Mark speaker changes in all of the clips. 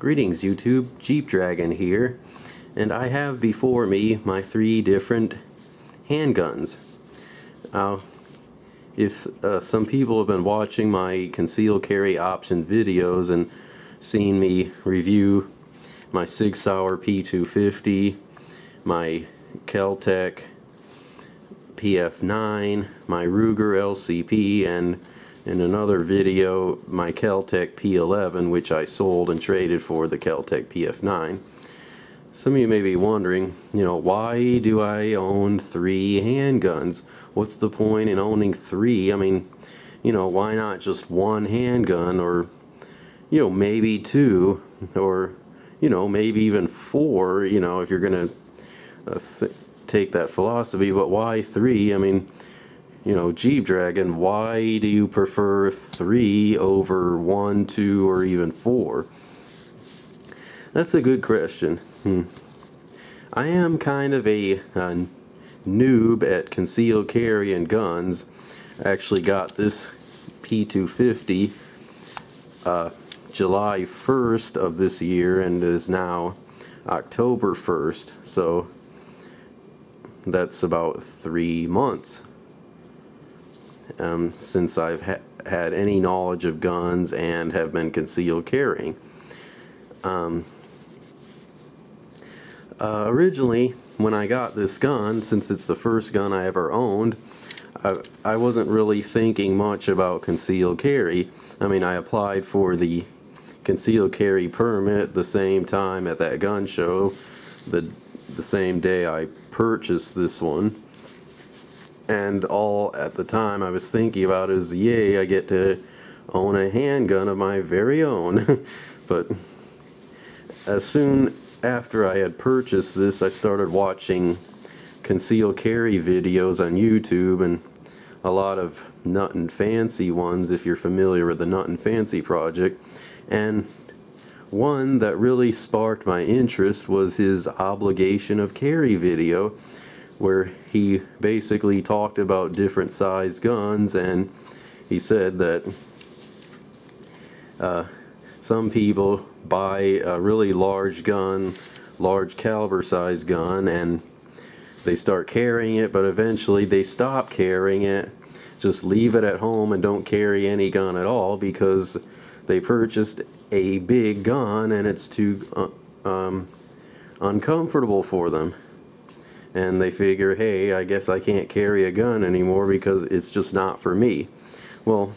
Speaker 1: Greetings YouTube, Jeep Dragon here, and I have before me my 3 different handguns. If some people have been watching my concealed carry option videos and seen me review my Sig Sauer P250, my Kel-Tec PF9, my Ruger LCP, and in another video my Kel-Tec P11, which I sold and traded for the Kel-Tec PF9. Some of you may be wondering, why do I own 3 handguns? What's the point in owning 3? I mean, why not just 1 handgun, or maybe 2, or maybe even 4, if you're gonna take that philosophy. But why 3? I mean, Jeep Dragon, why do you prefer 3 over 1, 2, or even 4? That's a good question. I am kind of a noob at concealed carry and guns. I actually got this P250 July 1st of this year, and it is now October 1st, so that's about 3 months since I've had any knowledge of guns and have been concealed carrying. Originally, when I got this gun, since it's the first gun I ever owned, I wasn't really thinking much about concealed carry. I mean, I applied for the concealed carry permit the same time at that gun show, the same day I purchased this one. And all at the time I was thinking about is, yay, I get to own a handgun of my very own. But as soon after I had purchased this, I started watching concealed carry videos on YouTube, and a lot of Nut and Fancy ones, if you're familiar with the Nut and Fancy project. And one that really sparked my interest was his obligation of carry video, where he basically talked about different size guns, and he said that some people buy a really large gun, large caliber size gun, and they start carrying it, but eventually they stop carrying it, just leave it at home and don't carry any gun at all because they purchased a big gun and it's too uncomfortable for them. And they figure, hey, I guess I can't carry a gun anymore because it's just not for me. Well,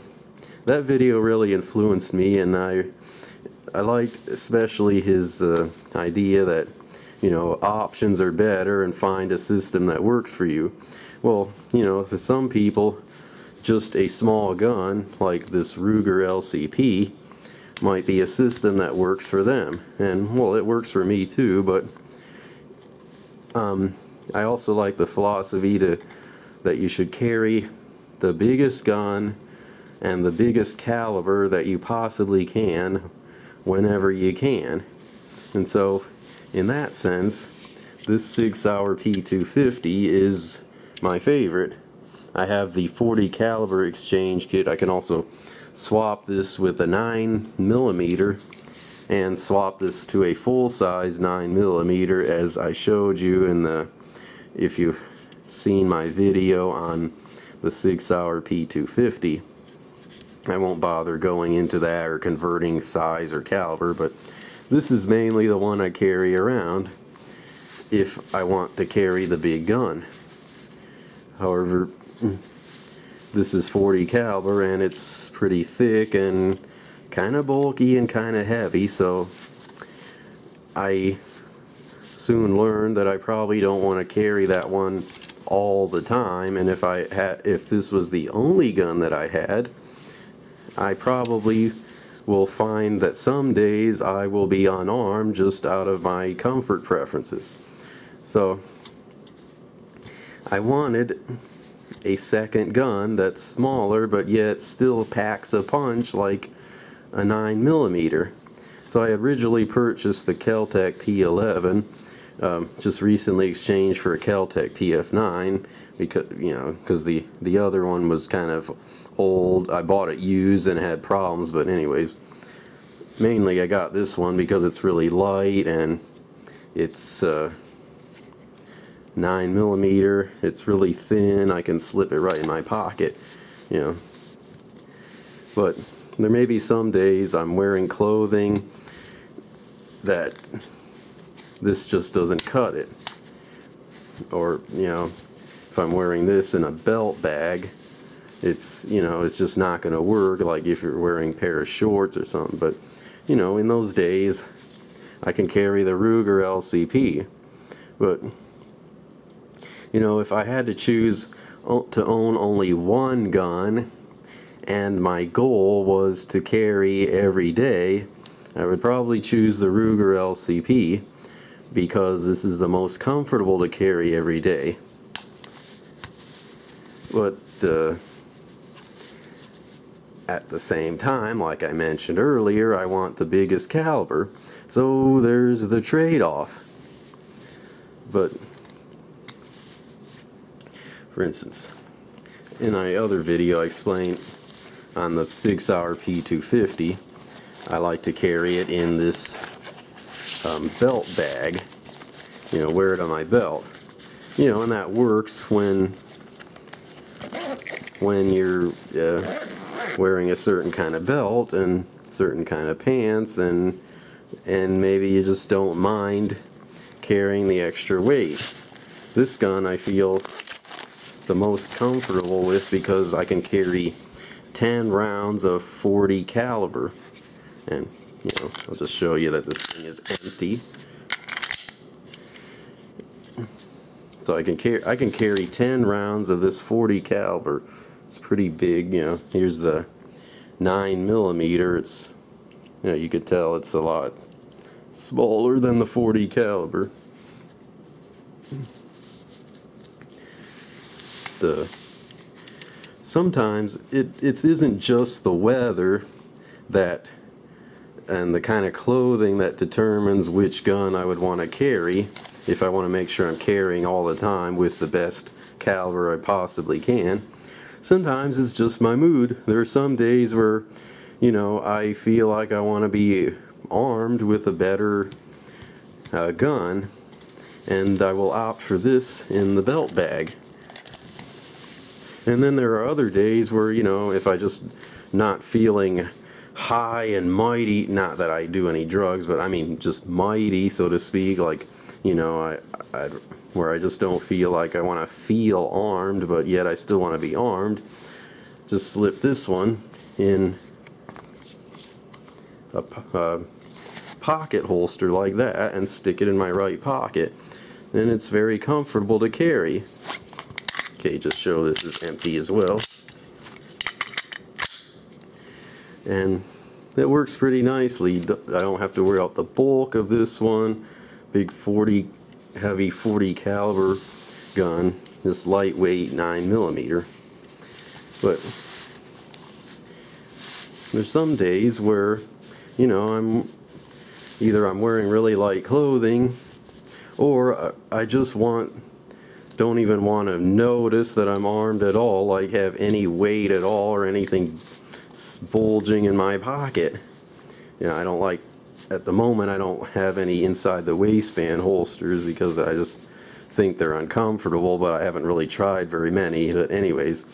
Speaker 1: that video really influenced me, and I liked especially his idea that, options are better and find a system that works for you. Well, for some people, just a small gun like this Ruger LCP might be a system that works for them. And, well, it works for me too, but I also like the philosophy that you should carry the biggest gun and the biggest caliber that you possibly can whenever you can. And so, in that sense, this Sig Sauer P250 is my favorite. I have the 40 caliber exchange kit. I can also swap this with a 9mm and swap this to a full-size 9mm, as I showed you in the, if you've seen my video on the Sig Sauer P250. I won't bother going into that or converting size or caliber, but this is mainly the one I carry around if I want to carry the big gun. However, this is 40 caliber and it's pretty thick and kind of bulky and kind of heavy, so I soon learned that I probably don't want to carry that one all the time. And if this was the only gun that I had, I probably will find that some days I will be unarmed just out of my comfort preferences. So I wanted a second gun that's smaller but yet still packs a punch like a 9mm. So I originally purchased the Kel-Tec P11, just recently exchanged for a Kel-Tec PF9 because the other one was kind of old. I bought it used and had problems, but anyways, mainly I got this one because it's really light and it's 9mm. It's really thin. I can slip it right in my pocket, you know. But there may be some days I'm wearing clothing that this just doesn't cut it. Or, you know, if I'm wearing this in a belt bag, it's, you know, it's just not going to work, like if you're wearing a pair of shorts or something. But, you know, in those days I can carry the Ruger LCP. But, you know, if I had to choose to own only one gun and my goal was to carry every day, I would probably choose the Ruger LCP because this is the most comfortable to carry every day. But at the same time, like I mentioned earlier, I want the biggest caliber, so there's the trade-off. But for instance, in my other video I explained on the Sig Sauer P250, I like to carry it in this belt bag, you know, wear it on my belt, you know, and that works when you're wearing a certain kind of belt and certain kind of pants, and maybe you just don't mind carrying the extra weight. This gun I feel the most comfortable with because I can carry 10 rounds of 40 caliber, and you know, I'll just show you that this thing is empty. So I can carry 10 rounds of this 40 caliber. It's pretty big, you know. Here's the 9mm. It's, you know, you could tell it's a lot smaller than the 40 caliber. Sometimes it isn't just the weather that and the kind of clothing that determines which gun I would want to carry if I want to make sure I'm carrying all the time with the best caliber I possibly can. Sometimes it's just my mood. There are some days where, you know, I feel like I want to be armed with a better gun, and I will opt for this in the belt bag. And then there are other days where, you know, if I just not feeling high and mighty, not that I do any drugs, but I mean just mighty, so to speak, like, you know, where I just don't feel like I want to feel armed, but yet I still want to be armed, just slip this one in a pocket holster like that and stick it in my right pocket, and it's very comfortable to carry. Okay, just show this is empty as well. And it works pretty nicely. I don't have to worry about the bulk of this one. Big heavy 40 caliber gun. This lightweight 9mm. But there's some days where, you know, I'm wearing really light clothing, or I just don't even want to notice that I'm armed at all, like have any weight at all or anything bulging in my pocket. You know, I don't like, at the moment I don't have any inside the waistband holsters because I just think they're uncomfortable, but I haven't really tried very many. But anyways,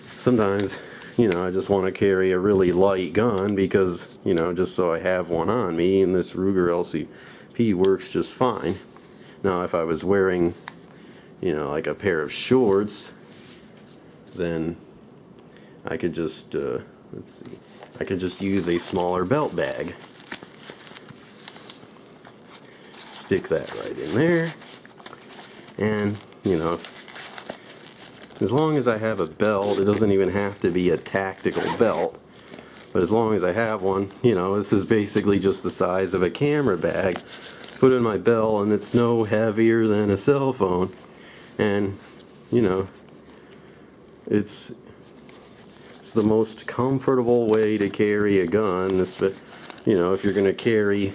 Speaker 1: sometimes, you know, I just want to carry a really light gun because, you know, just so I have one on me, and this Ruger LCP works just fine. Now if I was wearing, you know, like a pair of shorts, then I could just let's see, I could just use a smaller belt bag, stick that right in there, and, you know, as long as I have a belt, it doesn't even have to be a tactical belt, but as long as I have one, you know, this is basically just the size of a camera bag, put in my belt, and it's no heavier than a cell phone. And, you know, it's the most comfortable way to carry a gun. You know, if you're going to carry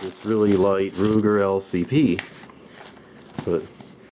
Speaker 1: this really light Ruger LCP. But